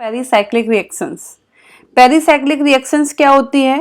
Pericyclic reactions. Pericyclic reactions क्या होती है?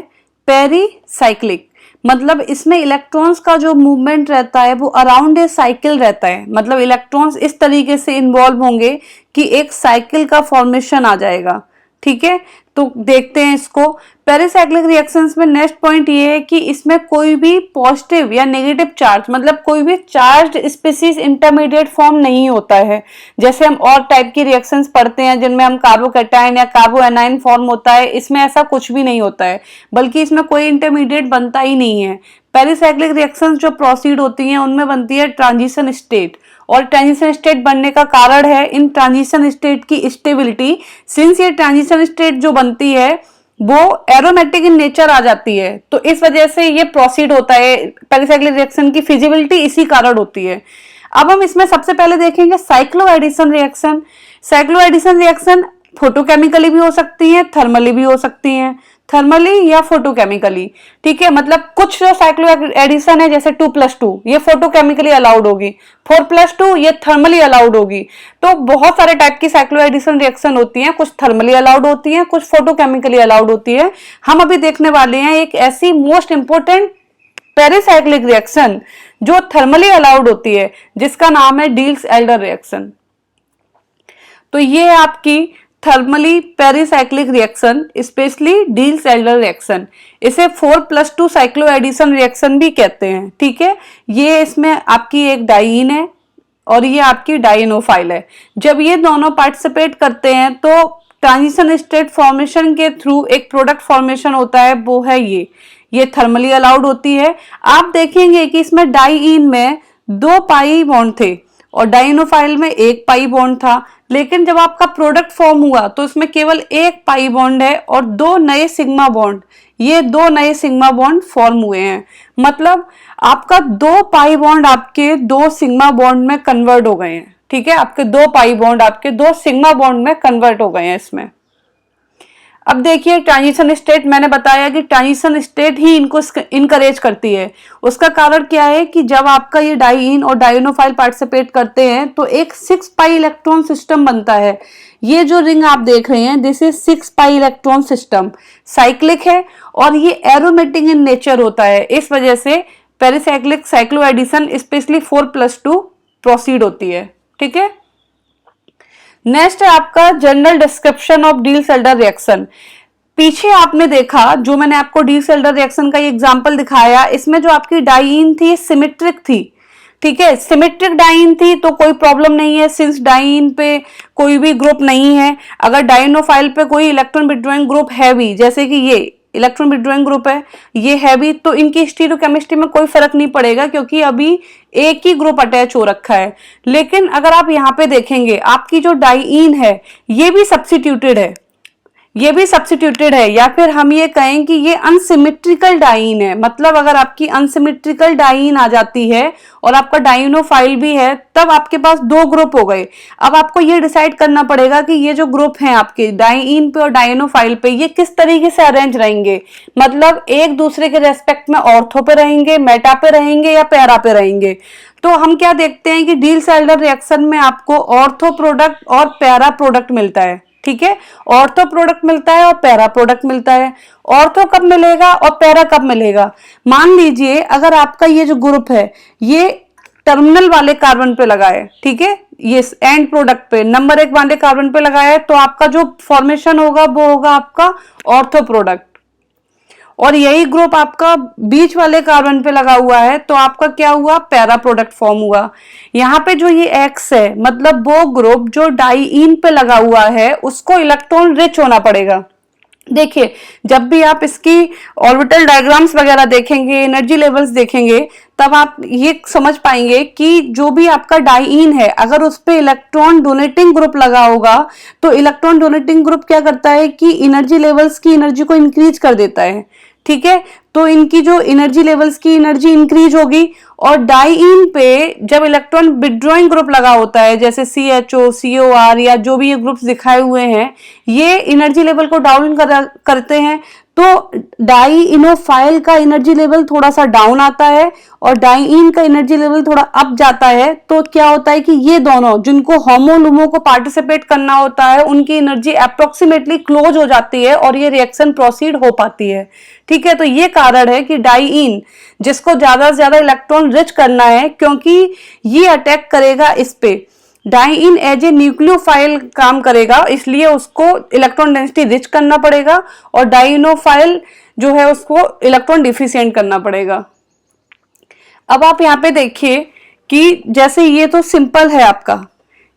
पेरीसाइक्लिक मतलब इसमें इलेक्ट्रॉन्स का जो मूवमेंट रहता है वो अराउंड ए साइकिल रहता है। मतलब इलेक्ट्रॉन्स इस तरीके से इन्वॉल्व होंगे कि एक साइकिल का फॉर्मेशन आ जाएगा। ठीक है, तो देखते हैं इसको। पेरीसाइक्लिक रिएक्शंस में नेक्स्ट पॉइंट ये है कि इसमें कोई भी पॉजिटिव या नेगेटिव चार्ज मतलब कोई भी चार्ज स्पीसीज इंटरमीडिएट फॉर्म नहीं होता है। जैसे हम और टाइप की रिएक्शंस पढ़ते हैं जिनमें हम कार्बोकैटायन या कार्बोएनाइन फॉर्म होता है, इसमें ऐसा कुछ भी नहीं होता है, बल्कि इसमें कोई इंटरमीडिएट बनता ही नहीं है। पेरीसाइक्लिक रिएक्शंस जो प्रोसीड होती हैं उनमें बनती है ट्रांजिशन स्टेट, और ट्रांजिशन स्टेट बनने का कारण है इन ट्रांजिशन स्टेट की स्टेबिलिटी। सिंस ये ट्रांजिशन स्टेट जो बनती है वो एरोमेटिक इन नेचर आ जाती है, तो इस वजह से ये प्रोसीड होता है। पेरीसाइक्लिक रिएक्शन की फिजिबिलिटी इसी कारण होती है। अब हम इसमें सबसे पहले देखेंगे cycloaddition reaction. Cycloaddition reaction photochemically भी हो सकती है, थर्मली भी हो सकती है, थर्मली या फोटोकेमिकली। ठीक है, मतलब कुछ जो साइक्लो एडिशन है जैसे 2+2 ये फोटोकेमिकली अलाउड होगी, 4+2 ये थर्मली अलाउड होगी। तो बहुत सारे टाइप की साइक्लो एडिशन रिएक्शन होती हैं, कुछ थर्मली अलाउड होती हैं, कुछ फोटोकेमिकली अलाउड होती है। हम अभी देखने वाले हैं एक ऐसी मोस्ट इंपोर्टेंट पेरीसाइक्लिक रिएक्शन जो थर्मली अलाउड होती है, जिसका नाम है डील्स-एल्डर रिएक्शन। तो ये आपकी thermally pericyclic reaction, specially Diels-Alder reaction, इसे 4+2 साइक्लो एडिशन रिएक्शन भी कहते हैं। ठीक है, ये इसमें आपकी एक डाइईन है और ये आपकी डाइनोफाइल है। जब ये दोनों पार्टिसिपेट करते हैं तो ट्रांजिशन स्टेट फॉर्मेशन के थ्रू एक प्रोडक्ट फॉर्मेशन होता है, वो है ये थर्मली अलाउड होती है। आप देखेंगे कि इसमें डाइईन में 2 पाई बॉन्ड थे और डाइनोफाइल में 1 पाई बॉन्ड था, लेकिन जब आपका प्रोडक्ट फॉर्म हुआ तो इसमें केवल 1 पाई बॉन्ड है और 2 नए सिग्मा बॉन्ड, ये 2 नए सिग्मा बॉन्ड फॉर्म हुए हैं। मतलब आपका 2 पाई बॉन्ड आपके 2 सिग्मा बॉन्ड में कन्वर्ट हो गए हैं। ठीक है, आपके 2 पाई बॉन्ड आपके 2 सिग्मा बॉन्ड में कन्वर्ट हो गए हैं इसमें। अब देखिए ट्रांजिशन स्टेट, मैंने बताया कि ट्रांजिशन स्टेट ही इनको इनकरेज करती है। उसका कारण क्या है कि जब आपका ये डाइईन और डाइनोफाइल पार्टिसिपेट करते हैं तो एक 6 पाई इलेक्ट्रॉन सिस्टम बनता है। ये जो रिंग आप देख रहे हैं this is 6 pi electron system, cyclic है और ये एरोमेटिक इन नेचर होता है। इस वजह से pericyclic cycloaddition specially 4+2 proceed होती है। ठीक है, नेक्स्ट है आपका general description of Diels Alder reaction. पीछे आपने देखा जो मैंने आपको डील्स-एल्डर रिएक्शन का एग्जांपल दिखाया, इसमें जो आपकी डाइईन थी सिमेट्रिक थी। ठीक है, सिमेट्रिक डाइईन थी तो कोई प्रॉब्लम नहीं है, सिंस डाइईन पे कोई भी ग्रुप नहीं है। अगर डाइनोफाइल पे कोई इलेक्ट्रॉन विड्रॉइंग ग्रुप है भी, जैसे कि ये इलेक्ट्रॉन विड्रॉइंग ग्रुप है, ये है भी, तो इनकी स्टीरियोकेमिस्ट्री में कोई फर्क नहीं पड़ेगा क्योंकि अभी एक ही ग्रुप अटैच हो रखा है। लेकिन अगर आप यहाँ पे देखेंगे आपकी जो डाइईन है ये भी सब्स्टिट्यूटेड है, ये भी सब्स्टिट्यूटेड है, या फिर हम ये कहें कि ये अनसिमेट्रिकल डाइईन है। मतलब अगर आपकी अनसिमेट्रिकल डाइईन आ जाती है और आपका डाइनोफाइल भी है तब आपके पास 2 ग्रुप हो गए। अब आपको ये डिसाइड करना पड़ेगा कि ये जो ग्रुप हैं आपके डाइईन पे और डाइनोफाइल पे ये किस तरीके से अरेंज रहेंगे। मतलब एक दूसरे के रेस्पेक्ट में ऑर्थो पे रहेंगे, मेटा पे रहेंगे या पैरा पे रहेंगे। तो हम क्या देखते हैं कि डील्स-एल्डर रिएक्शन में आपको ऑर्थो प्रोडक्ट और पैरा प्रोडक्ट मिलता है। ठीक है, ऑर्थो प्रोडक्ट मिलता है और पैरा प्रोडक्ट मिलता है। ऑर्थो कब मिलेगा और पैरा कब मिलेगा? मान लीजिए अगर आपका ये जो ग्रुप है ये टर्मिनल वाले कार्बन पे लगा है, ठीक है, ये एंड प्रोडक्ट पे नंबर 1 वाले कार्बन पे लगा है, तो आपका जो फॉर्मेशन होगा वो होगा आपका ऑर्थो प्रोडक्ट। और यही ग्रुप आपका बीच वाले कार्बन पे लगा हुआ है तो आपका क्या हुआ? पैरा प्रोडक्ट फॉर्म हुआ। यहाँ पे जो ये एक्स है मतलब वो ग्रुप जो डाइईन पे लगा हुआ है उसको इलेक्ट्रॉन रिच होना पड़ेगा। देखिए जब भी आप इसकी ऑर्बिटल डायग्राम्स वगैरह देखेंगे, एनर्जी लेवल्स देखेंगे, तब आप ये समझ पाएंगे कि जो भी आपका डाइईन है अगर उस पे इलेक्ट्रॉन डोनेटिंग ग्रुप लगा होगा तो इलेक्ट्रॉन डोनेटिंग ग्रुप क्या करता है कि एनर्जी लेवल्स की एनर्जी को इंक्रीज कर देता है। ठीक है, तो इनकी जो एनर्जी लेवल्स की एनर्जी इंक्रीज होगी। और डाइईन पे जब इलेक्ट्रॉन विड्रॉइंग ग्रुप लगा होता है जैसे CHO, COR या जो भी ये ग्रुप्स दिखाए हुए हैं, ये एनर्जी लेवल को डाउन करते हैं, तो डाइइनोफाइल का एनर्जी लेवल थोड़ा सा डाउन आता है और डाइइन का एनर्जी लेवल थोड़ा अप जाता है। तो क्या होता है कि ये दोनों जिनको होमो लुमो को पार्टिसिपेट करना होता है उनकी एनर्जी अप्रोक्सीमेटली क्लोज हो जाती है और ये रिएक्शन प्रोसीड हो पाती है। ठीक है, तो ये कारण है कि डाइइन जिसको ज्यादा से ज्यादा इलेक्ट्रॉन रिच करना है, क्योंकि ये अटैक करेगा इस पे, डाइइन एज ए न्यूक्लियोफाइल काम करेगा, इसलिए उसको इलेक्ट्रॉन डेंसिटी रिच करना पड़ेगा और डाइइनोफाइल जो है उसको इलेक्ट्रॉन डिफिशिएंट करना पड़ेगा। अब आप यहाँ पे देखिए कि जैसे ये तो सिंपल है आपका,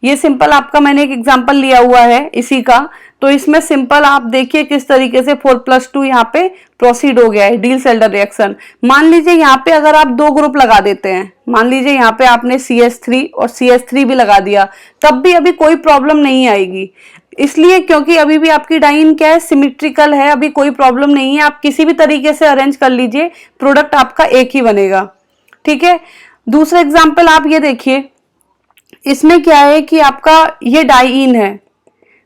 ये सिंपल आपका मैंने एक एग्जांपल लिया हुआ है इसी का, तो इसमें सिंपल आप देखिए किस तरीके से 4+2 यहाँ पे प्रोसीड हो गया है डील्स-एल्डर रिएक्शन। मान लीजिए यहाँ पे अगर आप दो ग्रुप लगा देते हैं, मान लीजिए यहाँ पे आपने CH3 और CH3 भी लगा दिया, तब भी अभी कोई प्रॉब्लम नहीं आएगी, इसलिए क्योंकि अभी भी आपकी डाइन क्या है, सिमिट्रिकल है, अभी कोई प्रॉब्लम नहीं है। आप किसी भी तरीके से अरेंज कर लीजिए, प्रोडक्ट आपका एक ही बनेगा। ठीक है, दूसरा एग्जाम्पल आप ये देखिए, इसमें क्या है कि आपका ये डाइइन है।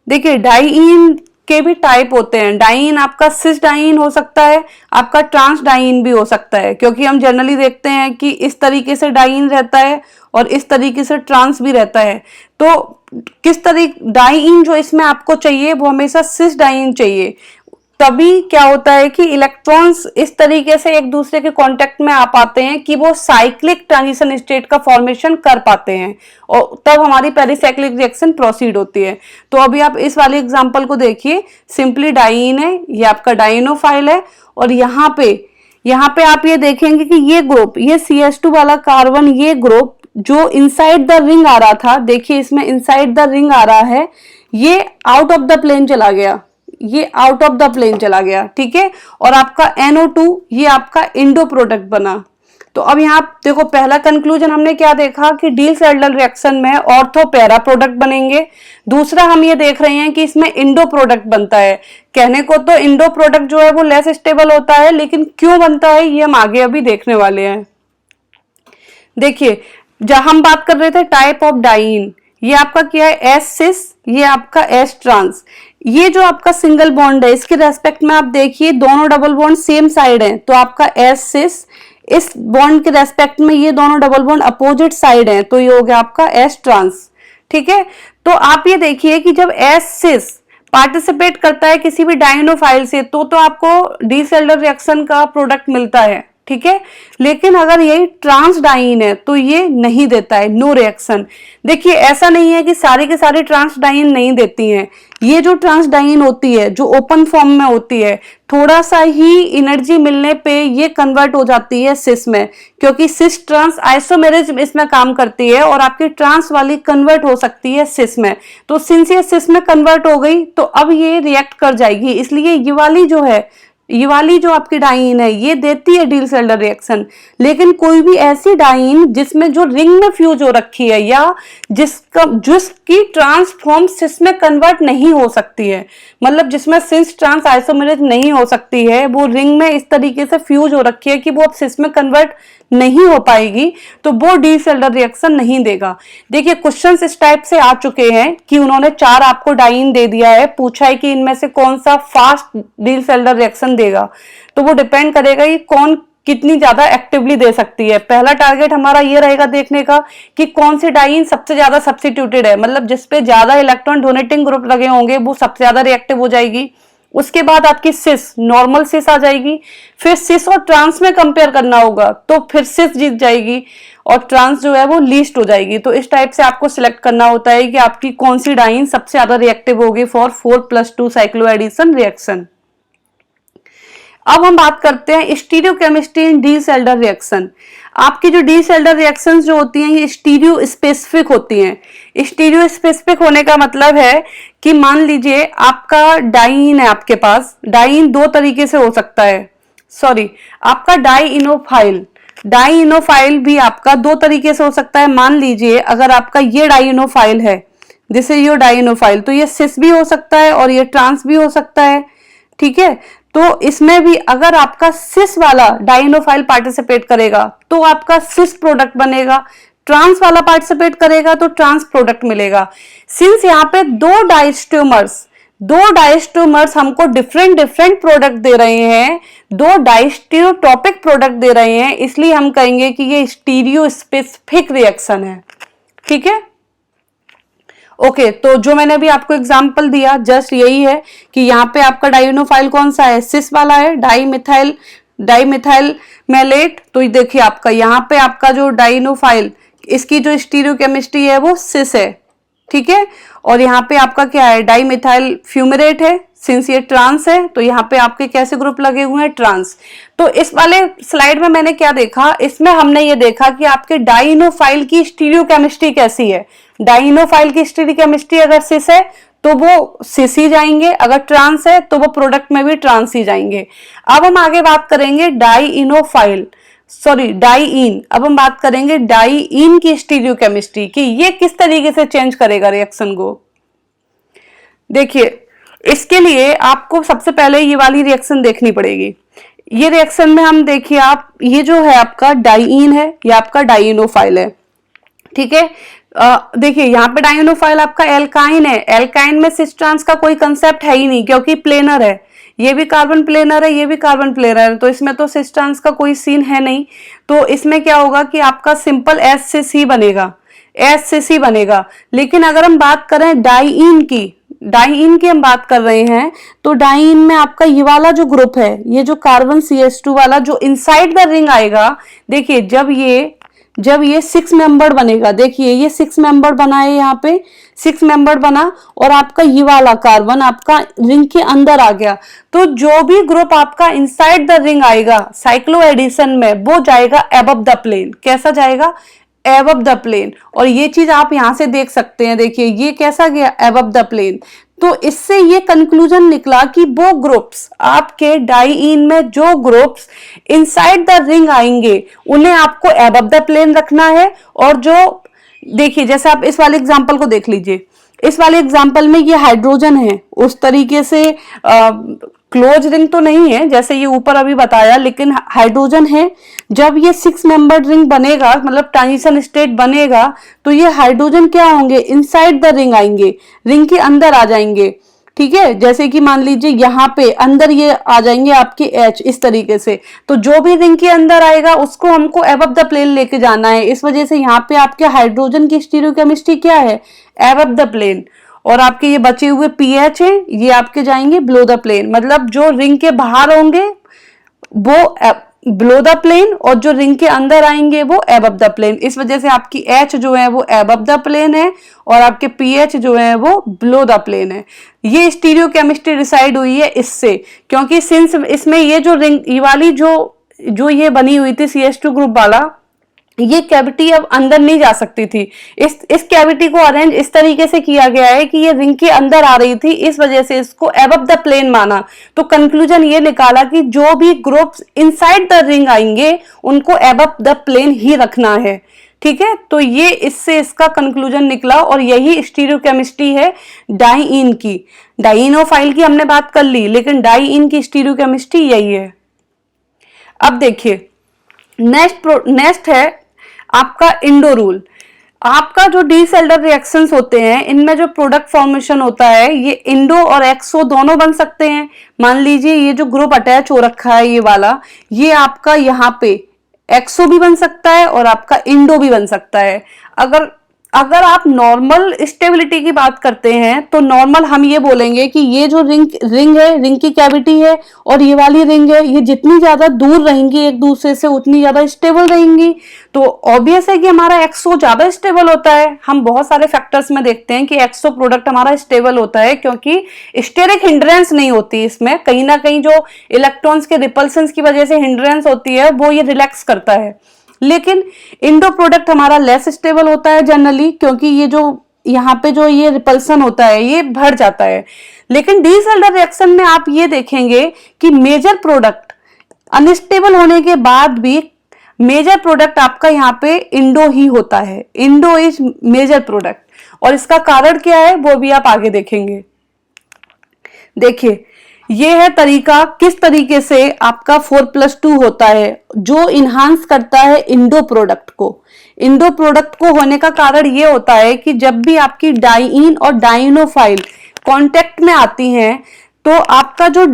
देखिए डाइइन के भी टाइप होते हैं, डाइइन आपका सिस डाइइन हो सकता है, आपका ट्रांस डाइइन भी हो सकता है, क्योंकि हम जनरली देखते हैं कि इस तरीके से डाइइन रहता है और इस तरीके से ट्रांस भी रहता है। तो किस तरीके डाइइन जो इसमें आपको चाहिए वो हमेशा सिस डाइइन चाहिए, तभी क्या होता है कि इलेक्ट्रॉन्स इस तरीके से एक दूसरे के कांटेक्ट में आ पाते हैं कि वो साइक्लिक ट्रांजिशन स्टेट का फॉर्मेशन कर पाते हैं और तब हमारी पेरिसाइक्लिक रिएक्शन प्रोसीड होती है। तो अभी आप इस वाले एग्जांपल को देखिए, सिंपली डाइइन है, ये आपका डाइइनोफाइल है और यहाँ पे आप ये देखेंगे कि ये ग्रुप, ये CH2 वाला कार्बन, ये ग्रुप जो इनसाइड द रिंग आ रहा था, देखिए इसमें इनसाइड द रिंग आ रहा है, ये आउट ऑफ द प्लेन चला गया, ये आउट ऑफ द प्लेन चला गया। ठीक है, और आपका NO2 ये आपका इंडो प्रोडक्ट बना। तो अब यहाँ देखो पहला कंक्लूजन हमने क्या देखा कि डील्स-एल्डर रिएक्शन में ऑर्थो पैरा प्रोडक्ट बनेंगे। दूसरा हम ये देख रहे हैं कि इसमें इंडो प्रोडक्ट बनता है। कहने को तो इंडो प्रोडक्ट जो है वो लेस स्टेबल होता है, लेकिन क्यों बनता है ये हम आगे अभी देखने वाले हैं। देखिए जहां हम बात कर रहे थे टाइप ऑफ डाइइन, ये आपका क्या है S सिस, ये आपका S ट्रांस। ये जो आपका सिंगल बॉन्ड है इसके रेस्पेक्ट में आप देखिए दोनों डबल बॉन्ड सेम साइड हैं, तो आपका S सिस, इस बॉन्ड के रेस्पेक्ट में ये दोनों डबल बॉन्ड अपोजिट साइड हैं, तो ये हो गया आपका S ट्रांस। ठीक है, तो आप ये देखिए कि जब S सिस पार्टिसिपेट करता है किसी भी डाइइनोफाइल से तो आपको डील्स-एल्डर रिएक्शन का प्रोडक्ट मिलता है। ठीक है, लेकिन अगर यही ट्रांस डाइइन है तो ये नहीं देता है, नो रिएक्शन। देखिए ऐसा नहीं है कि सारी के सारी ट्रांस डाइइन नहीं देती हैं, ये जो ट्रांस डाइइन होती है जो ओपन फॉर्म में होती है, थोड़ा सा ही एनर्जी मिलने पे ये कन्वर्ट हो जाती है सिस में, क्योंकि सिस ट्रांस आइसोमेरिज्म इसमें काम करती है और आपकी ट्रांस वाली कन्वर्ट हो सकती है सिस में। तो सिंस ये सिस में कन्वर्ट हो गई तो अब ये रिएक्ट कर जाएगी, इसलिए ये वाली जो आपकी डाइइन है ये देती है डील्स-एल्डर रिएक्शन। लेकिन कोई भी ऐसी डाइइन जिसमें जो रिंग में फ्यूज हो रखी है या जिसकी ट्रांसफॉर्म सिस में कन्वर्ट नहीं हो सकती है, मतलब जिसमें सिस ट्रांस आइसोमेरिज्म नहीं हो सकती है, वो रिंग में इस तरीके से फ्यूज हो रखी है कि वो अब सिस में कन्वर्ट नहीं हो पाएगी, तो वो डील्स-एल्डर रिएक्शन नहीं देगा। देखिए क्वेश्चंस इस टाइप से आ चुके हैं कि उन्होंने 4 आपको डाइइन दे दिया है, पूछा है कि इनमें से कौन सा फास्ट डील्स-एल्डर रिएक्शन देगा, तो वो डिपेंड करेगा कि कौन कितनी ज्यादा एक्टिवली दे सकती है। पहला टारगेट हमारा ये रहेगा देखने का कि कौन सी डाइइन सबसे ज्यादा सब्स्टिट्यूटेड है, मतलब जिसपे ज्यादा इलेक्ट्रॉन डोनेटिंग ग्रुप लगे होंगे वो सबसे ज्यादा रिएक्टिव हो जाएगी। उसके बाद आपकी सिस, नॉर्मल सिस आ जाएगी, फिर सिस और ट्रांस में कंपेयर करना होगा तो फिर सिस जीत जाएगी और ट्रांस जो है वो लीस्ट हो जाएगी। तो इस टाइप से आपको सिलेक्ट करना होता है कि आपकी कौन सी डाइइन सबसे ज्यादा रिएक्टिव होगी फॉर 4+2 साइक्लोएडिशन रिएक्शन। अब हम बात करते हैं स्टीरियोकेमिस्ट्री इन डील्स-एल्डर रिएक्शन। आपकी जो डील्स-एल्डर रिएक्शंस जो होती हैं ये स्टीरियो स्पेसिफिक होती हैं। स्टीरियो स्पेसिफिक होने का मतलब है कि मान लीजिए आपका डाइइन है, आपके पास डाइइन 2 तरीके से हो सकता है, सॉरी आपका डाइइनोफाइल भी आपका 2 तरीके से हो सकता है। मान लीजिए अगर आपका ये डाइइनोफाइल है, दिस इज योर डाइइनोफाइल, तो ये सिस भी हो सकता है और ये ट्रांस भी हो सकता है। ठीक है, तो इसमें भी अगर आपका सिस वाला डाइइनोफाइल पार्टिसिपेट करेगा तो आपका सिस प्रोडक्ट बनेगा, ट्रांस वाला पार्टिसिपेट करेगा तो ट्रांस प्रोडक्ट मिलेगा। सिंस यहाँ पे 2 डाइस्टेमर्स दो डाइस्टोमर्स हमको डिफरेंट डिफरेंट प्रोडक्ट दे रहे हैं, दो डाइस्टेरियोटॉपिक प्रोडक्ट दे रहे हैं, इसलिए हम कहेंगे कि ये स्टीरियो स्पेसिफिक रिएक्शन है। ठीक है, ओके तो जो मैंने अभी आपको एग्जांपल दिया जस्ट यही है कि यहाँ पे आपका डाइनोफाइल कौन सा है, सिस वाला है, डाइमिथाइल मैलेट। तो देखिए आपका यहाँ पे आपका जो डाइनोफाइल, इसकी जो स्टीरियोकेमिस्ट्री है वो सिस है। ठीक है, और यहाँ पे आपका क्या है, डाइमिथाइल फ्यूमेरेट है, सिंस ये ट्रांस है तो यहाँ पे आपके कैसे ग्रुप लगे हुए हैं, ट्रांस। तो इस वाले स्लाइड में मैंने क्या देखा, इसमें हमने ये देखा कि आपके डाइनोफाइल की स्टीरियोकेमिस्ट्री कैसी है। डाइनोफाइल की स्टीरियोकेमिस्ट्री अगर सिस है तो वो सिस ही जाएंगे, अगर ट्रांस है तो वो प्रोडक्ट में भी ट्रांस ही जाएंगे। अब हम आगे बात करेंगे डाइनोफाइल, सॉरी डाइईन। अब हम बात करेंगे डाइईन की स्टीरियोकेमिस्ट्री कि ये किस तरीके से चेंज करेगा रिएक्शन को। देखिए इसके लिए आपको सबसे पहले ये वाली रिएक्शन देखनी पड़ेगी। ये रिएक्शन में हम देखिए आप, ये जो है आपका डाइईन है, ये आपका डाइनोफाइल है। ठीक है, देखिए यहाँ पे डाइनोफाइल आपका एल्काइन है, एल्काइन में सिस ट्रांस का कोई कंसेप्ट है ही नहीं क्योंकि प्लेनर है, ये भी कार्बन प्लेनर है, ये भी कार्बन प्लेनर है, तो इसमें तो सिस ट्रांस का कोई सीन है नहीं। तो इसमें क्या होगा कि आपका सिंपल एस से सी बनेगा, एस से सी बनेगा। लेकिन अगर हम बात करें डाइईन की, डाइईन की हम बात कर रहे हैं तो डाइईन में आपका ये वाला जो ग्रुप है, ये जो कार्बन CH2 वाला जो इनसाइड द रिंग आएगा, देखिए जब ये 6 मेंबर बनेगा, देखिए ये 6 मेंबर बना है, यहाँ पे 6 मेंबर बना और आपका ये वाला कार्बन आपका रिंग के अंदर आ गया, तो जो भी ग्रुप आपका इनसाइड द रिंग आएगा साइक्लो एडिशन में वो जाएगा अबव द प्लेन। कैसा जाएगा, अबव द प्लेन। और ये चीज आप यहां से देख सकते हैं, देखिए ये कैसा गया, अबव द प्लेन। तो इससे ये कंक्लूजन निकला कि वो ग्रुप्स आपके डाइईन में जो ग्रुप्स इनसाइड द रिंग आएंगे उन्हें आपको अबव द प्लेन रखना है। और जो देखिए जैसे आप इस वाले एग्जांपल को देख लीजिए, इस वाले एग्जांपल में ये हाइड्रोजन है, उस तरीके से क्लोज रिंग तो नहीं है जैसे ये ऊपर अभी बताया, लेकिन हाइड्रोजन है। जब ये 6 मेंबर्ड रिंग बनेगा, मतलब ट्रांजिशन स्टेट बनेगा, तो ये हाइड्रोजन क्या होंगे, इनसाइड द रिंग आएंगे, रिंग के अंदर आ जाएंगे। ठीक है, जैसे कि मान लीजिए यहाँ पे अंदर ये आ जाएंगे आपके H इस तरीके से, तो जो भी रिंग के अंदर आएगा उसको हमको अबव द प्लेन लेके जाना है। इस वजह से यहाँ पे आपके हाइड्रोजन की स्टीरियोकेमिस्ट्री क्या है, अबव द प्लेन। और आपके ये बचे हुए पीएच हैं, ये आपके जाएंगे बिलो द प्लेन, मतलब जो रिंग के बाहर होंगे वो बिलो द प्लेन और जो रिंग के अंदर आएंगे वो अबव द प्लेन। इस वजह से आपकी H जो है वो अबव द प्लेन है और आपके पीएच जो है वो बिलो द प्लेन है। ये स्टीरियोकेमिस्ट्री डिसाइड हुई है इससे, क्योंकि सिंस इसमें ये जो रिंग, ये वाली जो ये बनी हुई थी CH2 ग्रुप वाला, ये कैविटी अब अंदर नहीं जा सकती थी। इस कैविटी को अरेंज इस तरीके से किया गया है कि ये रिंग के अंदर आ रही थी, इस वजह से इसको अबव द प्लेन माना। तो कंक्लूजन ये निकाला कि जो भी ग्रुप्स इनसाइड द रिंग आएंगे उनको अबव द प्लेन ही रखना है। ठीक है, तो ये इससे इसका कंक्लूजन निकला और यही स्टीरियोकेमिस्ट्री है डाइईन की। डाइनोफाइल की हमने बात कर ली, लेकिन डाइईन की स्टीरियोकेमिस्ट्री यही है। अब देखिए नेक्स्ट है आपका इंडो रूल। आपका जो डीसेल्डर रिएक्शंस होते हैं इनमें जो प्रोडक्ट फॉर्मेशन होता है ये इंडो और एक्सो दोनों बन सकते हैं। मान लीजिए ये जो ग्रुप अटैच हो रखा है ये वाला, ये आपका यहाँ पे एक्सो भी बन सकता है और आपका इंडो भी बन सकता है। अगर आप नॉर्मल स्टेबिलिटी की बात करते हैं तो नॉर्मल हम ये बोलेंगे कि ये जो रिंग है, रिंग की कैविटी है और ये वाली रिंग है, ये जितनी ज्यादा दूर रहेंगी एक दूसरे से उतनी ज्यादा स्टेबल रहेंगी। तो ऑब्वियस है कि हमारा एक्सो ज्यादा स्टेबल होता है। हम बहुत सारे फैक्टर्स में देखते हैं कि एक्सो प्रोडक्ट हमारा स्टेबल होता है क्योंकि स्टेरिक हिंड्रेंस नहीं होती इसमें। कहीं ना कहीं जो इलेक्ट्रॉन्स के रिपल्सन की वजह से हिंड्रेंस होती है वो ये रिलैक्स करता है। लेकिन इंडो प्रोडक्ट हमारा लेस स्टेबल होता है जनरली, क्योंकि ये जो यहाँ पे जो ये रिपल्सन होता है ये बढ़ जाता है। लेकिन डीसेल्डर रिएक्शन में आप ये देखेंगे कि मेजर प्रोडक्ट अनस्टेबल होने के बाद भी मेजर प्रोडक्ट आपका यहाँ पे इंडो ही होता है। इंडो इज मेजर प्रोडक्ट, और इसका कारण क्या है वो भी आप आगे देखेंगे। देखिए ये है तरीका किस तरीके से आपका 4+2 होता है जो इन्हांस करता है इंडो प्रोडक्ट को। इंडो प्रोडक्ट को होने का कारण ये होता है कि जब भी आपकी डाइईन और डाइनोफाइल कांटेक्ट में आती हैं तो आपका जो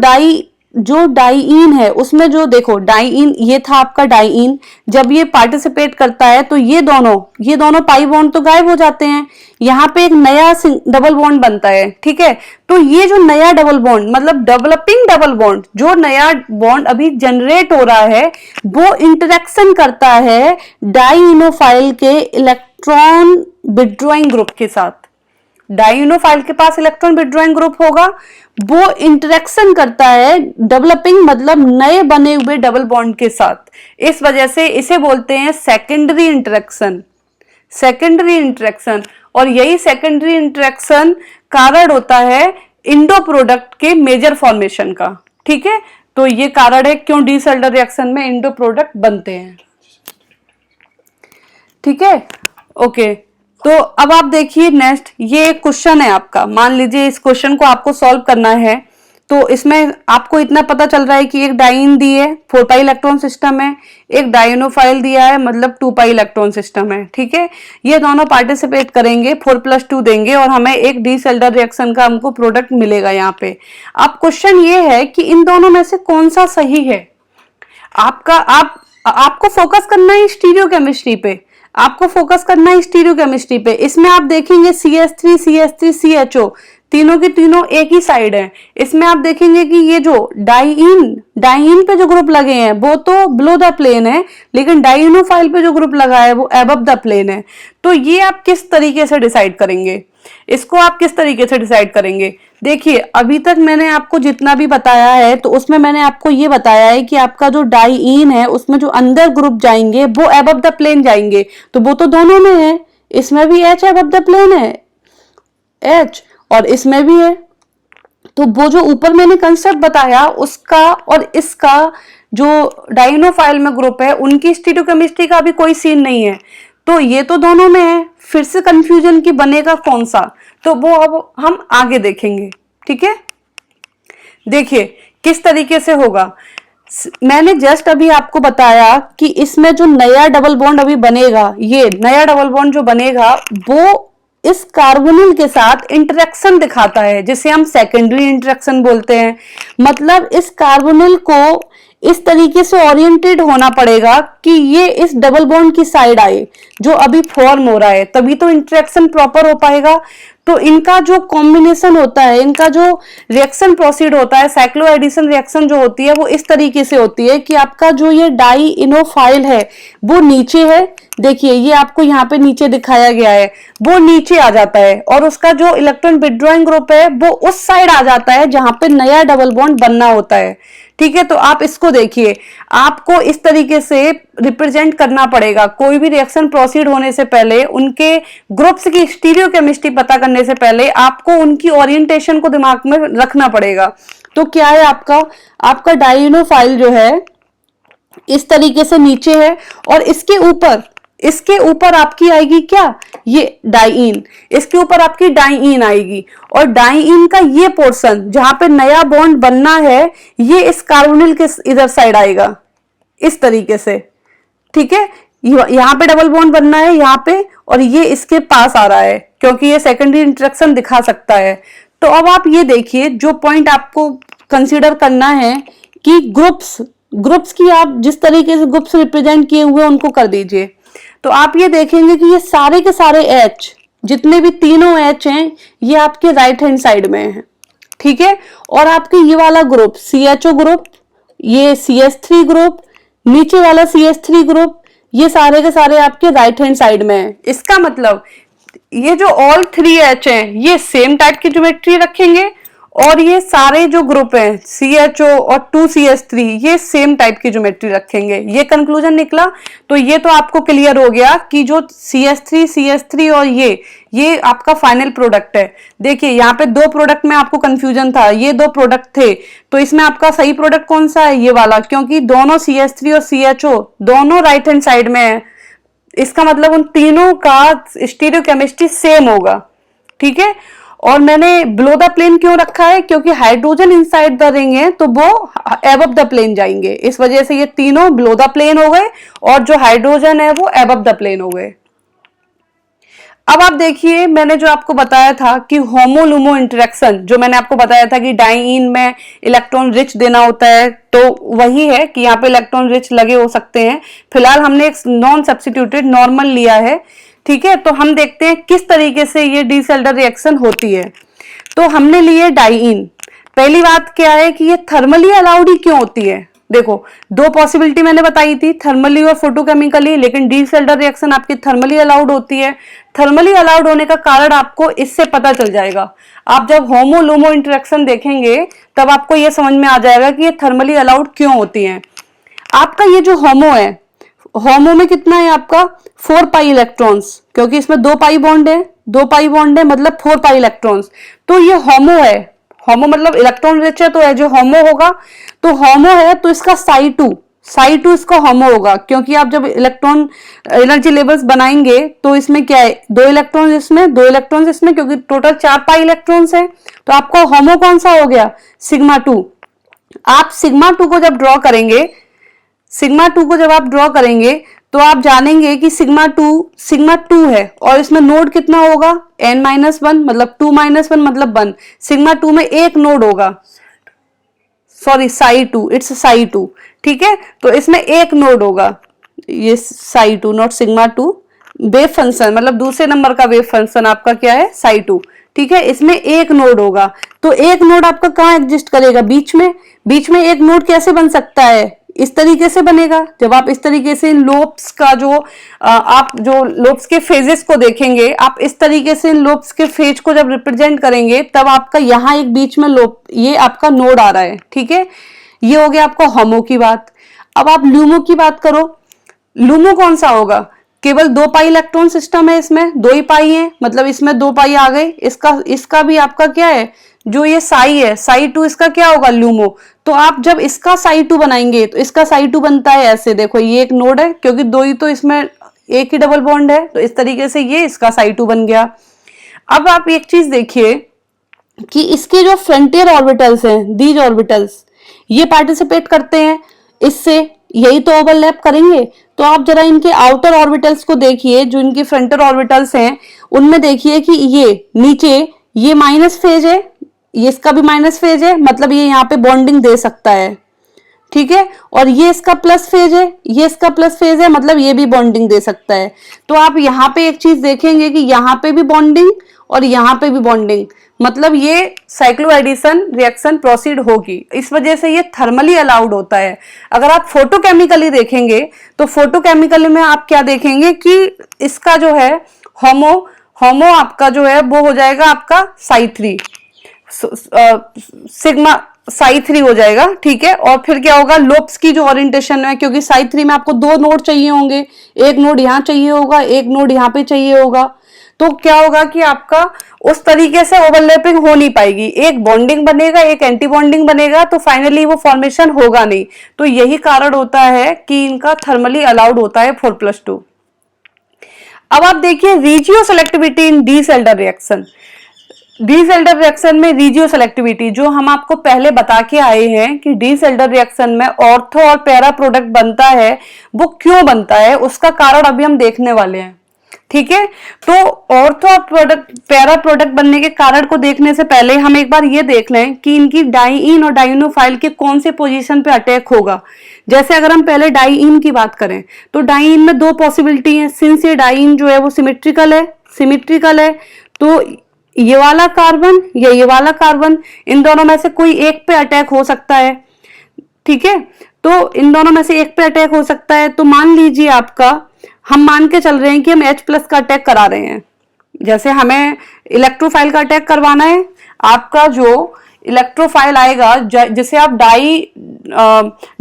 डाइईन है उसमें जो देखो डाइईन, ये था आपका डाइईन, जब ये पार्टिसिपेट करता है तो ये दोनों पाई बॉन्ड तो गायब हो जाते हैं, यहाँ पे एक नया डबल बॉन्ड बनता है। ठीक है, तो ये जो नया डबल बॉन्ड मतलब डेवलपिंग डबल बॉन्ड, जो नया बॉन्ड अभी जनरेट हो रहा है वो इंटरेक्शन करता है डाइईनोफाइल के इलेक्ट्रॉन विथड्रॉइंग ग्रुप के साथ। डाइईनोफाइल के पास इलेक्ट्रॉन विथड्रॉइंग ग्रुप होगा, वो इंटरेक्शन करता है डेवलपिंग मतलब नए बने हुए डबल बॉन्ड के साथ। इस वजह से इसे बोलते हैं सेकेंडरी इंटरेक्शन, सेकेंडरी इंटरेक्शन। और यही सेकेंडरी इंटरेक्शन कारण होता है इंडो प्रोडक्ट के मेजर फॉर्मेशन का। ठीक है, तो ये कारण है क्यों डी सल्डर रिएक्शन में इंडो प्रोडक्ट बनते हैं। ठीक है, ओके। तो अब आप देखिए नेक्स्ट, ये एक क्वेश्चन है आपका, मान लीजिए इस क्वेश्चन को आपको सॉल्व करना है। तो इसमें आपको इतना पता चल रहा है कि एक डाइईन दी है 4 पाई इलेक्ट्रॉन सिस्टम है, एक डाइईनोफाइल दिया है मतलब 2 पाई इलेक्ट्रॉन सिस्टम है। ठीक है, ये दोनों पार्टिसिपेट करेंगे, 4+2 देंगे और हमें एक डी सल्डर रिएक्शन का हमको प्रोडक्ट मिलेगा यहाँ पे। अब क्वेश्चन ये है कि इन दोनों में से कौन सा सही है। आपको फोकस करना है स्टीरियोकेमिस्ट्री पे, आपको फोकस करना है स्टीरियोकेमिस्ट्री पे। इसमें आप देखेंगे CH3 CH3 CHO तीनों की तीनों एक ही साइड है। इसमें आप देखेंगे कि ये जो डाइईन पे जो ग्रुप लगे हैं वो तो बिलो द प्लेन है, लेकिन डाइईनोफाइल पे जो ग्रुप लगा है वो अबव द प्लेन है। तो ये आप किस तरीके से डिसाइड करेंगे, इसको आप किस तरीके से डिसाइड करेंगे। देखिए अभी तक मैंने आपको जितना भी बताया है तो उसमें मैंने आपको ये बताया है कि आपका जो डाइईन है उसमें जो अंदर ग्रुप जाएंगे वो अबव द प्लेन जाएंगे, तो वो तो दोनों में है, इसमें भी H अबव द प्लेन है H और इसमें भी है। तो वो जो ऊपर मैंने कंसेप्ट बताया उसका और इसका जो डाइईनोफाइल में ग्रुप है उनकी स्टीरियोकेमिस्ट्री का भी कोई सीन नहीं है, तो ये तो दोनों में है, फिर से कंफ्यूजन की बनेगा कौन सा, तो वो अब हम आगे देखेंगे। ठीक है, देखिए किस तरीके से होगा। मैंने जस्ट अभी आपको बताया कि इसमें जो नया डबल बॉन्ड अभी बनेगा, ये नया डबल बॉन्ड जो बनेगा वो इस कार्बोनिल के साथ इंटरेक्शन दिखाता है, जिसे हम सेकेंडरी इंटरेक्शन बोलते हैं। मतलब इस कार्बोनिल को इस तरीके से ओरिएंटेड होना पड़ेगा कि ये इस डबल बॉन्ड की साइड आए जो अभी फॉर्म हो रहा है, तभी तो इंटरेक्शन प्रॉपर हो पाएगा। तो इनका जो कॉम्बिनेशन होता है, इनका जो रिएक्शन प्रोसीड होता है, साइक्लो एडिशन रिएक्शन जो होती है वो इस तरीके से होती है कि आपका जो ये डाइईनोफाइल है वो नीचे है, देखिए ये आपको यहाँ पे नीचे दिखाया गया है, वो नीचे आ जाता है और उसका जो इलेक्ट्रॉन विथड्रॉइंग ग्रुप है वो उस साइड आ जाता है जहां पे नया डबल बॉन्ड बनना होता है। ठीक है, तो आप इसको देखिए, आपको इस तरीके से रिप्रेजेंट करना पड़ेगा। कोई भी रिएक्शन प्रोसीड होने से पहले, उनके ग्रुप्स की स्टीरियोकेमिस्ट्री पता करने से पहले आपको उनकी ओरिएंटेशन को दिमाग में रखना पड़ेगा। तो क्या है आपका डाइईनोफाइल जो है इस तरीके से नीचे है और इसके ऊपर आपकी आएगी क्या, ये डाइईन, इसके ऊपर आपकी डाइईन आएगी और डाइईन का ये पोर्शन जहां पे नया बॉन्ड बनना है ये इस कार्बोनिल के इधर साइड आएगा इस तरीके से। ठीक है, यहाँ पे डबल बॉन्ड बनना है यहाँ पे और ये इसके पास आ रहा है क्योंकि ये सेकेंडरी इंटरेक्शन दिखा सकता है। तो अब आप ये देखिए, जो पॉइंट आपको कंसीडर करना है कि ग्रुप्स की आप जिस तरीके से ग्रुप्स रिप्रेजेंट किए हुए उनको कर दीजिए। तो आप ये देखेंगे कि ये सारे के सारे H, जितने भी तीनों H हैं ये आपके राइट हैंड साइड में हैं। ठीक है, और आपके ये वाला ग्रुप CHO ग्रुप, ये CH3 ग्रुप, नीचे वाला CH3 ग्रुप, ये सारे के सारे आपके राइट हैंड साइड में हैं। इसका मतलब ये जो ऑल 3H हैं ये सेम टाइप की ज्योमेट्री रखेंगे और ये सारे जो ग्रुप हैं CHO और 2CH3 ये सेम टाइप की ज्योमेट्री रखेंगे। ये कंक्लूजन निकला। तो ये तो आपको क्लियर हो गया कि जो CH3 और ये आपका फाइनल प्रोडक्ट है। देखिए यहाँ पे 2 प्रोडक्ट में आपको कंफ्यूजन था, ये 2 प्रोडक्ट थे, तो इसमें आपका सही प्रोडक्ट कौन सा है, ये वाला, क्योंकि दोनों CH3 और CHO दोनों राइट हैंड साइड में है। इसका मतलब उन तीनों का स्टीरियोकेमिस्ट्री सेम होगा। ठीक है, और मैंने बिलो द प्लेन क्यों रखा है, क्योंकि हाइड्रोजन इनसाइड द रिंग है तो वो अबव द प्लेन जाएंगे, इस वजह से ये तीनों बिलो द प्लेन हो गए और जो हाइड्रोजन है वो अबव द प्लेन हो गए। अब आप देखिए, मैंने जो आपको बताया था कि होमो लुमो इंटरेक्शन, जो मैंने आपको बताया था कि डाइईन में इलेक्ट्रॉन रिच देना होता है, तो वही है कि यहाँ पे इलेक्ट्रॉन रिच लगे हो सकते हैं। फिलहाल हमने एक नॉन सब्स्टिट्यूटेड नॉर्मल लिया है, ठीक है। तो हम देखते हैं किस तरीके से ये डी सेल्डर रिएक्शन होती है। तो हमने लिए डाइईन। पहली बात क्या है कि ये थर्मली अलाउड ही क्यों होती है। देखो, दो पॉसिबिलिटी मैंने बताई थी, थर्मली और फोटोकेमिकली, लेकिन डी सेल्डर रिएक्शन आपकी थर्मली अलाउड होती है। थर्मली अलाउड होने का कारण आपको इससे पता चल जाएगा। आप जब होमो लुमो इंटरेक्शन देखेंगे तब आपको यह समझ में आ जाएगा कि ये थर्मली अलाउड क्यों होती है। आपका ये जो होमो है, होमो में कितना है आपका 4 पाई इलेक्ट्रॉन्स, क्योंकि इसमें 2 पाई बॉन्ड है, 2 पाई बॉन्ड है मतलब 4 पाई इलेक्ट्रॉन्स। तो ये होमो है, होमो मतलब इलेक्ट्रॉन रिच है, तो है जो होमो होगा। तो होमो है तो इसका साई टू इसका होमो होगा, क्योंकि आप जब इलेक्ट्रॉन एनर्जी लेवल्स बनाएंगे तो इसमें क्या है, 2 इलेक्ट्रॉन इसमें, 2 इलेक्ट्रॉन इसमें, क्योंकि टोटल 4 पाई इलेक्ट्रॉन्स है। तो आपका होमो कौन सा हो गया, सिग्मा 2। आप सिग्मा 2 को जब ड्रॉ करेंगे, सिग्मा 2 को जब आप ड्रॉ करेंगे तो आप जानेंगे कि सिग्मा 2 है, और इसमें नोड कितना होगा, n-1 मतलब 2-1 मतलब 1। सिग्मा 2 में एक नोड होगा, सॉरी साई 2, इट्स साई 2, ठीक है। तो इसमें एक नोड होगा, ये Sai 2 not sigma 2। Wave function मतलब दूसरे नंबर का वेव फंक्शन आपका क्या है, साई 2, ठीक है। इसमें एक नोड होगा, तो एक नोड आपका कहाँ एग्जिस्ट करेगा, बीच में। बीच में एक नोड कैसे बन सकता है, इस तरीके से बनेगा। जब आप इस तरीके से लोब्स का आप जो लोब्स के फेजेस को देखेंगे, आप इस तरीके से लोब्स के फेज को जब रिप्रेजेंट करेंगे, तब आपका यहाँ एक बीच में लोब, ये आपका नोड आ रहा है, ठीक है। ये हो गया आपका होमो की बात। अब आप लूमो की बात करो, लूमो कौन सा होगा, केवल 2 पाई इलेक्ट्रॉन सिस्टम है, इसमें 2 ही पाई है, मतलब इसमें 2 पाई आ गए। इसका भी आपका क्या है, जो ये साई है, साई 2 इसका क्या होगा, लूमो। तो आप जब इसका साई 2 बनाएंगे तो इसका साई 2 बनता है ऐसे, देखो ये एक नोड है, क्योंकि 2 ही तो इसमें एक ही डबल बॉन्ड है, तो इस तरीके से ये इसका साई 2 बन गया। अब आप एक चीज देखिए कि इसके जो फ्रंटियर ऑर्बिटल्स हैं, दीज ऑर्बिटल्स, ये पार्टिसिपेट करते हैं इससे, यही तो ओवरलैप करेंगे। तो आप जरा इनके आउटर ऑर्बिटल्स को देखिए, जो इनके फ्रंटर ऑर्बिटल्स हैं उनमें देखिए कि ये नीचे ये माइनस फेज है, ये इसका भी माइनस फेज है, मतलब ये यहाँ पे बॉन्डिंग दे सकता है, ठीक है। और ये इसका प्लस फेज है, ये इसका प्लस फेज है, मतलब ये भी बॉन्डिंग दे सकता है। तो आप यहाँ पे एक चीज देखेंगे कि यहाँ पे भी बॉन्डिंग और यहाँ पे भी बॉन्डिंग, मतलब ये साइक्लो एडिशन रिएक्शन प्रोसीड होगी। इस वजह से ये थर्मली अलाउड होता है। अगर आप फोटोकेमिकली देखेंगे तो फोटोकेमिकली में आप क्या देखेंगे कि इसका जो है होमो आपका जो है वो हो जाएगा आपका साई 3, सिग्मा साई 3 हो जाएगा, ठीक है। और फिर क्या होगा, लोब्स की जो ओरिएंटेशन है, क्योंकि साई 3 में आपको 2 नोड चाहिए होंगे, एक नोड यहाँ चाहिए होगा, एक नोड यहाँ पे चाहिए होगा। तो क्या होगा कि आपका उस तरीके से ओवरलैपिंग हो नहीं पाएगी, एक बॉन्डिंग बनेगा, एक एंटी बॉन्डिंग बनेगा, तो फाइनली वो फॉर्मेशन होगा नहीं। तो यही कारण होता है कि इनका थर्मली अलाउड होता है 4+2। अब आप देखिए रीजियो सेलेक्टिविटी इन डी सेल्डर रिएक्शन। डी सेल्डर रिएक्शन में रीजियो सेलेक्टिविटी, जो हम आपको पहले बता के आए हैं कि डी सेल्डर रिएक्शन में ऑर्थो और पैरा प्रोडक्ट बनता है, वो क्यों बनता है उसका कारण अभी हम देखने वाले हैं, ठीक है। तो ऑर्थो और पैरा प्रोडक्ट बनने के कारण को देखने से पहले हम एक बार ये देख लें कि इनकी डाइईन और डाइनोफाइल के कौन से पोजीशन पे अटैक होगा। जैसे अगर हम पहले डाइईन की बात करें तो डाइईन में 2 पॉसिबिलिटी है, सिंस ये डाइईन जो है वो सिमेट्रिकल है, तो ये वाला कार्बन या ये वाला कार्बन, इन दोनों में से कोई एक पे अटैक हो सकता है, ठीक है। तो इन दोनों में से एक पे अटैक हो सकता है। तो मान लीजिए आपका, हम मान के चल रहे हैं कि हम H+ का अटैक करा रहे हैं, जैसे हमें इलेक्ट्रोफाइल का अटैक करवाना है। आपका जो इलेक्ट्रोफाइल आएगा, जिसे आप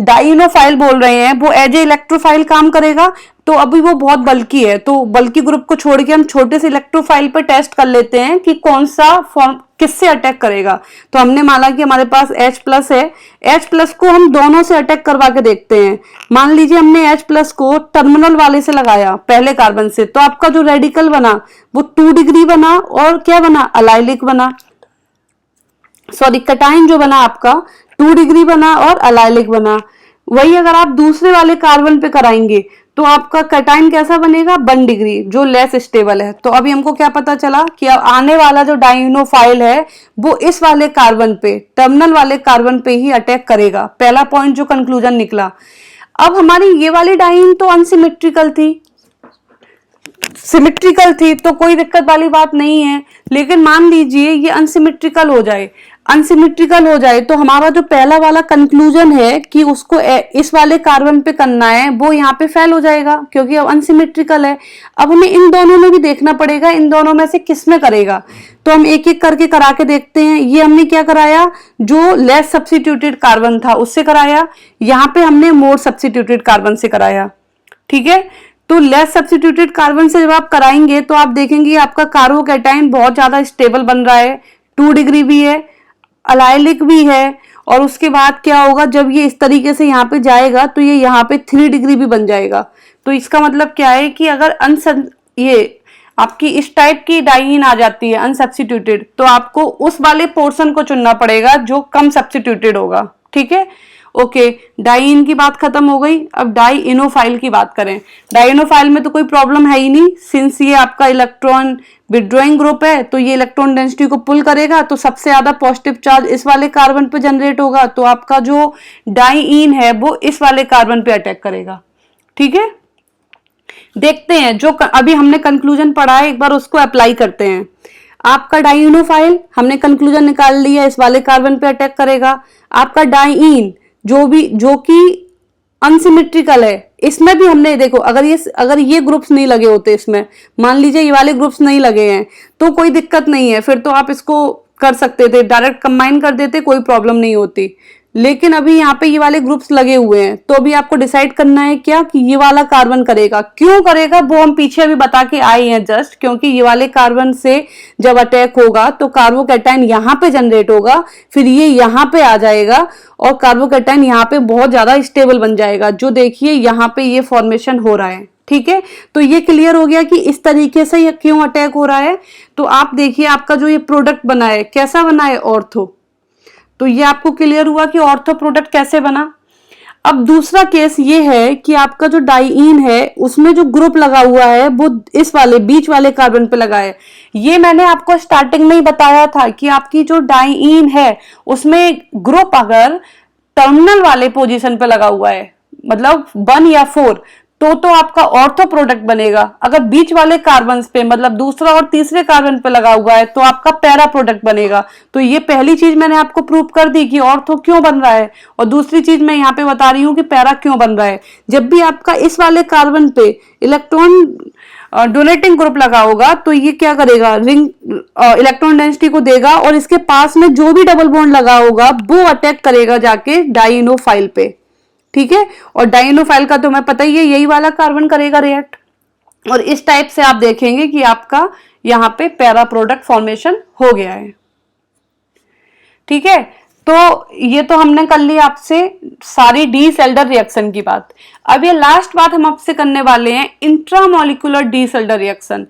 डाइनोफाइल बोल रहे हैं, वो एज ए इलेक्ट्रोफाइल काम करेगा। तो अभी वो बहुत बल्की है, तो बल्की ग्रुप को छोड़ के हम छोटे से इलेक्ट्रोफाइल पे टेस्ट कर लेते हैं कि कौन सा फॉर्म किससे अटैक करेगा। तो हमने माना कि हमारे पास H+ है, H+ को हम दोनों से अटैक करवा के देखते हैं। मान लीजिए हमने H+ को टर्मिनल वाले से लगाया, पहले कार्बन से, तो आपका जो रेडिकल बना वो 2 डिग्री बना और क्या बना, अलाइलिक बना, सॉरी कटाइन जो बना आपका 2 डिग्री बना और अलाइलिक बना। वही अगर आप दूसरे वाले कार्बन पे कराएंगे तो आपका कैटाइन कैसा बनेगा, 1 डिग्री, जो लेस स्टेबल है। तो अभी हमको क्या पता चला कि अब आने वाला जो डाइनोफाइल है वो इस वाले कार्बन पे, टर्मिनल वाले कार्बन पे ही अटैक करेगा। पहला पॉइंट जो कंक्लूजन निकला। अब हमारी ये वाली डाइन तो अनसिमेट्रिकल थी, सिमेट्रिकल थी तो कोई दिक्कत वाली बात नहीं है, लेकिन मान लीजिए ये अनसिमेट्रिकल हो जाए, अनसिमेट्रिकल हो जाए तो हमारा जो पहला वाला कंक्लूजन है कि उसको इस वाले कार्बन पे करना है वो यहाँ पे फेल हो जाएगा, क्योंकि अब अनसिमेट्रिकल है। अब हमें इन दोनों में भी देखना पड़ेगा, इन दोनों में से किस में करेगा। तो हम एक एक करके करा के देखते हैं। ये हमने क्या कराया, जो लेस सब्स्टिट्यूटेड कार्बन था उससे कराया, यहाँ पे हमने मोर सब्स्टिट्यूटेड कार्बन से कराया। ठीक है, तो लेस सब्स्टिट्यूटेड कार्बन से जब आप कराएंगे तो आप देखेंगे आपका कार्बोकैटायन बहुत ज्यादा स्टेबल बन रहा है, 2 डिग्री भी है, अलाइलिक भी है। और उसके बाद क्या होगा, जब ये इस तरीके से यहाँ पे जाएगा तो ये यहाँ पे 3 डिग्री भी बन जाएगा। तो इसका मतलब क्या है कि अगर ये आपकी इस टाइप की डाइईन आ जाती है अनसब्स्टिट्यूटेड, तो आपको उस वाले पोर्शन को चुनना पड़ेगा जो कम सब्स्टिट्यूटेड होगा। ठीक है, ओके, डाइईन की बात खत्म हो गई। अब डाइइनोफाइल की बात करें। डाइइनोफाइल में तो कोई प्रॉब्लम है ही नहीं, सिंस ये आपका इलेक्ट्रॉन विड्रॉइंग ग्रुप है तो ये इलेक्ट्रॉन डेंसिटी को पुल करेगा, तो सबसे ज्यादा पॉजिटिव चार्ज इस वाले कार्बन पे जनरेट होगा, तो आपका जो डाइईन है वो इस वाले कार्बन पे अटैक करेगा। ठीक है, देखते हैं जो अभी हमने कंक्लूजन पढ़ा है एक बार उसको अप्लाई करते हैं। आपका डाइइनोफाइल हमने कंक्लूजन निकाल लिया, इस वाले कार्बन पे अटैक करेगा। आपका डाइईन जो कि अनसिमेट्रिकल है, इसमें भी हमने देखो अगर ये ग्रुप्स नहीं लगे होते, इसमें मान लीजिए ये वाले ग्रुप्स नहीं लगे हैं तो कोई दिक्कत नहीं है, फिर तो आप इसको कर सकते थे, डायरेक्ट कंबाइन कर देते, कोई प्रॉब्लम नहीं होती। लेकिन अभी यहाँ पे ये वाले ग्रुप्स लगे हुए हैं, तो अभी आपको डिसाइड करना है क्या कि ये वाला कार्बन करेगा। क्यों करेगा वो हम पीछे अभी बता के आए हैं जस्ट, क्योंकि ये वाले कार्बन से जब अटैक होगा तो कार्बोकैटायन यहाँ पे जनरेट होगा, फिर ये यहाँ पे आ जाएगा और कार्बोकैटायन यहाँ पे बहुत ज्यादा स्टेबल बन जाएगा। जो देखिए यहाँ पे ये फॉर्मेशन हो रहा है। ठीक है, तो ये क्लियर हो गया कि इस तरीके से ये क्यों अटैक हो रहा है। तो आप देखिए आपका जो ये प्रोडक्ट बना है कैसा बना है, ऑर्थो। तो ये आपको क्लियर हुआ कि ऑर्थो प्रोडक्ट कैसे बना। अब दूसरा केस ये है कि आपका जो डाइईन है उसमें जो ग्रुप लगा हुआ है वो इस वाले बीच वाले कार्बन पे लगा है। ये मैंने आपको स्टार्टिंग में ही बताया था कि आपकी जो डाइईन है उसमें ग्रुप अगर टर्मिनल वाले पोजीशन पे लगा हुआ है, मतलब 1 या 4, तो आपका ऑर्थो प्रोडक्ट बनेगा। अगर बीच वाले कार्बन पे मतलब दूसरा और तीसरे कार्बन पे लगा हुआ है तो आपका पैरा प्रोडक्ट बनेगा। तो ये पहली चीज मैंने आपको प्रूव कर दी कि ऑर्थो क्यों बन रहा है, और दूसरी चीज मैं यहाँ पे बता रही हूँ कि पैरा क्यों बन रहा है। जब भी आपका इस वाले कार्बन पे इलेक्ट्रॉन डोनेटिंग ग्रुप लगा होगा तो ये क्या करेगा, रिंग इलेक्ट्रॉन डेंसिटी को देगा और इसके पास में जो भी डबल बॉन्ड लगा होगा वो अटैक करेगा जाके डाइइनोफाइल पे। ठीक है, और डाइइनोफाइल का तो हमें पता ही है, यही वाला कार्बन करेगा रिएक्ट, और इस टाइप से आप देखेंगे कि आपका यहाँ पे पैरा प्रोडक्ट फॉर्मेशन हो गया है। ठीक है, तो ये तो हमने कर ली आपसे सारी डी सेल्डर रिएक्शन की बात। अब ये लास्ट बात हम आपसे करने वाले हैं इंट्रामोलिकुलर डी सेल्डर रिएक्शन।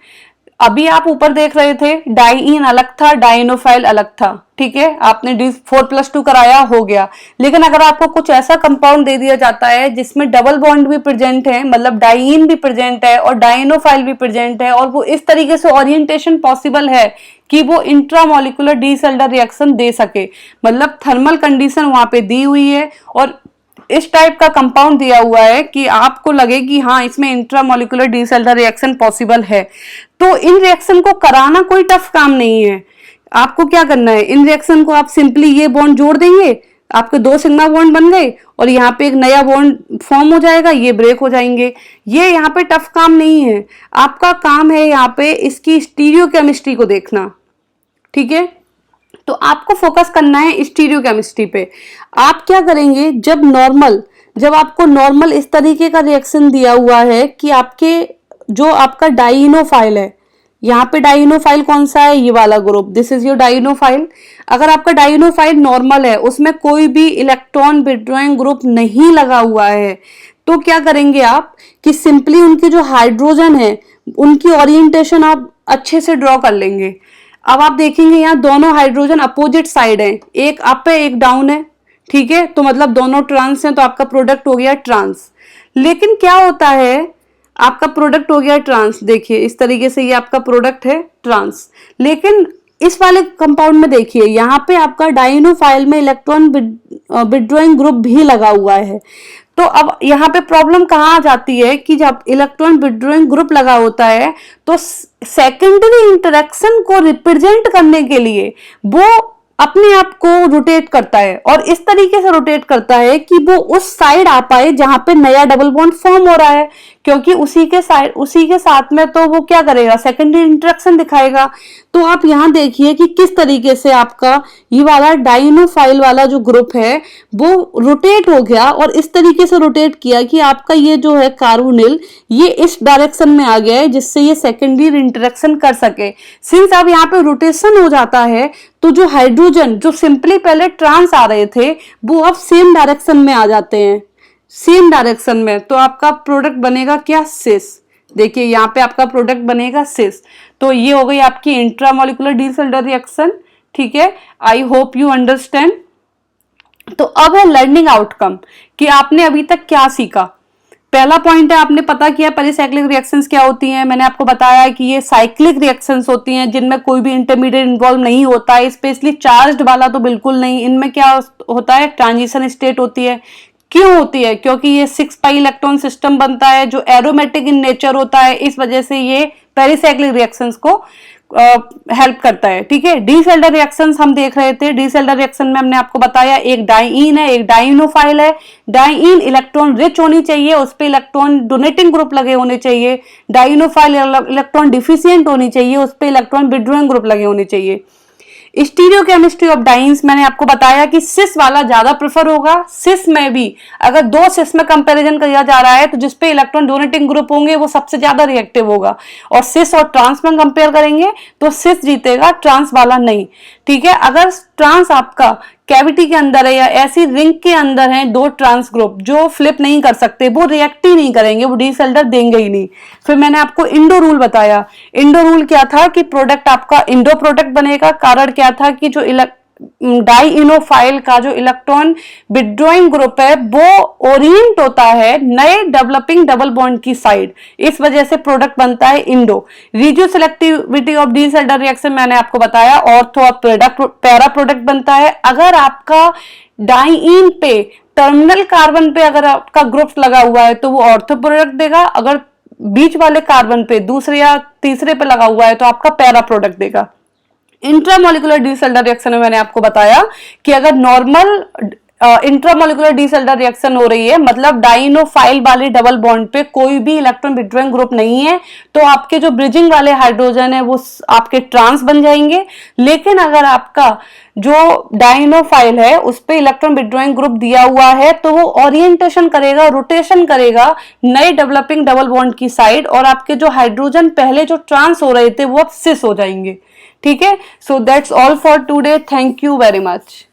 अभी आप ऊपर देख रहे थे डाइईन अलग था, डाइइनोफाइल अलग था। ठीक है, आपने D4+2 कराया, हो गया। लेकिन अगर आपको कुछ ऐसा कंपाउंड दे दिया जाता है जिसमें डबल बॉन्ड भी प्रेजेंट है, मतलब डाइईन भी प्रेजेंट है और डाइइनोफाइल भी प्रेजेंट है, और वो इस तरीके से ओरिएंटेशन पॉसिबल है कि वो इंट्रामोलिकुलर डी सेल्डर रिएक्शन दे सके, मतलब थर्मल कंडीशन वहां पे दी हुई है और इस टाइप का कंपाउंड दिया हुआ है कि आपको लगे कि हाँ इसमें इंट्रामोलिकुलर डी सेल्डर रिएक्शन पॉसिबल है, तो इन रिएक्शन को कराना कोई टफ काम नहीं है। आपको क्या करना है, इन रिएक्शन को आप सिंपली ये बॉन्ड जोड़ देंगे, आपके 2 सिग्मा बॉन्ड बन गए और यहाँ पे एक नया बॉन्ड फॉर्म हो जाएगा, ये ब्रेक हो जाएंगे। ये यहाँ पे टफ काम नहीं है, आपका काम है यहाँ पे इसकी स्टीरियोकेमिस्ट्री को देखना। ठीक है, तो आपको फोकस करना है स्टीरियोकेमिस्ट्री पे। आप क्या करेंगे, जब आपको नॉर्मल इस तरीके का रिएक्शन दिया हुआ है कि आपके जो आपका डाइइनोफाइल है, यहाँ पे डाइइनोफाइल कौन सा है, ये वाला ग्रुप, दिस इज योर डाइइनोफाइल। अगर आपका डाइइनोफाइल नॉर्मल है, उसमें कोई भी इलेक्ट्रॉन विड्रॉइंग ग्रुप नहीं लगा हुआ है, तो क्या करेंगे आप कि सिंपली उनके जो हाइड्रोजन है उनकी ओरिएंटेशन आप अच्छे से ड्रॉ कर लेंगे। अब आप देखेंगे यहाँ दोनों हाइड्रोजन अपोजिट साइड है, एक अप है एक डाउन है। ठीक है, तो मतलब दोनों ट्रांस हैं, तो आपका प्रोडक्ट हो गया ट्रांस। लेकिन क्या होता है, आपका प्रोडक्ट हो गया ट्रांस, देखिए इस तरीके से ये आपका प्रोडक्ट है ट्रांस, लेकिन इस वाले कंपाउंड में देखिए यहाँ पे आपका डाइनोफाइल में इलेक्ट्रॉन विड्रॉइंग ग्रुप भी लगा हुआ है। तो अब यहाँ पे प्रॉब्लम कहाँ आ जाती है कि जब इलेक्ट्रॉन विड्रॉइंग ग्रुप लगा होता है तो सेकेंडरी इंटरेक्शन को रिप्रेजेंट करने के लिए वो अपने आप को रोटेट करता है, और इस तरीके से रोटेट करता है कि वो उस साइड आ पाए जहां पे नया डबल बॉन्ड फॉर्म हो रहा है, क्योंकि उसी के साथ में तो वो क्या करेगा, सेकेंडरी इंटरेक्शन दिखाएगा। तो आप यहां देखिए कि किस तरीके से आपका ये वाला डाइनोफाइल वाला जो ग्रुप है वो रोटेट हो गया, और इस तरीके से रोटेट किया कि आपका ये जो है कार्बोनिल ये इस डायरेक्शन में आ गया है, जिससे ये सेकेंडरी इंटरेक्शन कर सके। सिंस अब यहाँ पे रोटेशन हो जाता है तो जो हाइड्रोजन जो सिंपली पहले ट्रांस आ रहे थे वो अब सेम डायरेक्शन में आ जाते हैं, सेम डायरेक्शन में, तो आपका प्रोडक्ट बनेगा क्या, सिस। देखिए यहाँ पे आपका प्रोडक्ट बनेगा सिस। तो ये हो गई आपकी इंट्रामोलिकुलर डी सेल्टर रिएक्शन, ठीक है। I hope you understand. तो अब है लर्निंग आउटकम कि आपने अभी तक क्या सीखा। पहला पॉइंट है, आपने पता किया पेरिसाइक्लिक रिएक्शंस क्या होती हैं। मैंने आपको बताया कि ये साइक्लिक रिएक्शंस होती हैं जिनमें कोई भी इंटरमीडिएट इन्वॉल्व नहीं होता है, स्पेशली चार्ज्ड वाला तो बिल्कुल नहीं। इनमें क्या होता है, ट्रांजिशन स्टेट होती है। क्यों होती है, क्योंकि ये 6 पाई इलेक्ट्रॉन सिस्टम बनता है जो एरोमेटिक इन नेचर होता है, इस वजह से ये पेरिसाइक्लिक रिएक्शंस को हेल्प करता है, ठीक है। डी सेल्टर रिएक्शंस हम देख रहे थे। डी सेल्टर रिएक्शन में हमने आपको बताया एक डाइईन है, एक डाइनोफाइल है। डाइईन इलेक्ट्रॉन रिच होनी चाहिए, उस पे इलेक्ट्रॉन डोनेटिंग ग्रुप लगे होने चाहिए। डाइनोफाइल इलेक्ट्रॉन डिफिशियंट होनी चाहिए, उस पे इलेक्ट्रॉन विड्रॉइंग ग्रुप लगे होने चाहिए। स्टीरियोकेमिस्ट्री ऑफ डाइन्स मैंने आपको बताया कि सिस वाला ज्यादा प्रेफर होगा। सिस में भी अगर 2 सिस में कंपैरिजन किया जा रहा है तो जिसपे इलेक्ट्रॉन डोनेटिंग ग्रुप होंगे वो सबसे ज्यादा रिएक्टिव होगा, और सिस और ट्रांस में कंपेयर करेंगे तो सिस जीतेगा, ट्रांस वाला नहीं, ठीक है। अगर ट्रांस आपका कैविटी के अंदर है या ऐसी रिंग के अंदर है 2 ट्रांस ग्रुप जो फ्लिप नहीं कर सकते, वो रिएक्ट ही नहीं करेंगे, वो डी सेल्टर देंगे ही नहीं। फिर मैंने आपको इंडो रूल बताया। इंडो रूल क्या था कि प्रोडक्ट आपका इंडो प्रोडक्ट बनेगा। कारण क्या था कि जो डाइइनोफाइल का जो इलेक्ट्रॉन विड्रॉइंग ग्रुप है वो ओरिएंट होता है नए डेवलपिंग डबल बॉन्ड की साइड, इस वजह से प्रोडक्ट बनता है इंडो। रिजियो सिलेक्टिविटी ऑफ डी सेल्टर रिएक्शन मैंने आपको बताया, ऑर्थो और पैरा प्रोडक्ट बनता है। अगर आपका डाइईन पे टर्मिनल कार्बन पे अगर आपका ग्रुप लगा हुआ है तो वो ऑर्थो प्रोडक्ट देगा, अगर बीच वाले कार्बन पे दूसरे या तीसरे पे लगा हुआ है तो आपका पैरा प्रोडक्ट देगा। इंट्रामोलिकुलर डी सेल्टर रिएक्शन में मैंने आपको बताया कि अगर normal intramolecular D Alder reaction हो रही है, मतलब डाइनोफाइल वाले डबल बॉन्ड पे कोई भी इलेक्ट्रॉन विड्रॉइंग ग्रुप नहीं है, तो आपके जो ब्रिजिंग वाले हाइड्रोजन है वो आपके ट्रांस बन जाएंगे। लेकिन अगर आपका जो डाइनोफाइल है उस पे इलेक्ट्रॉन विड्रॉइंग ग्रुप दिया हुआ है तो वो ओरिएंटेशन करेगा, रोटेशन करेगा नए डेवलपिंग डबल बॉन्ड की साइड, और आपके जो हाइड्रोजन पहले जो ट्रांस हो रहे थे वो अब सिस हो जाएंगे, ठीक है। So that's all for today, thank you very much.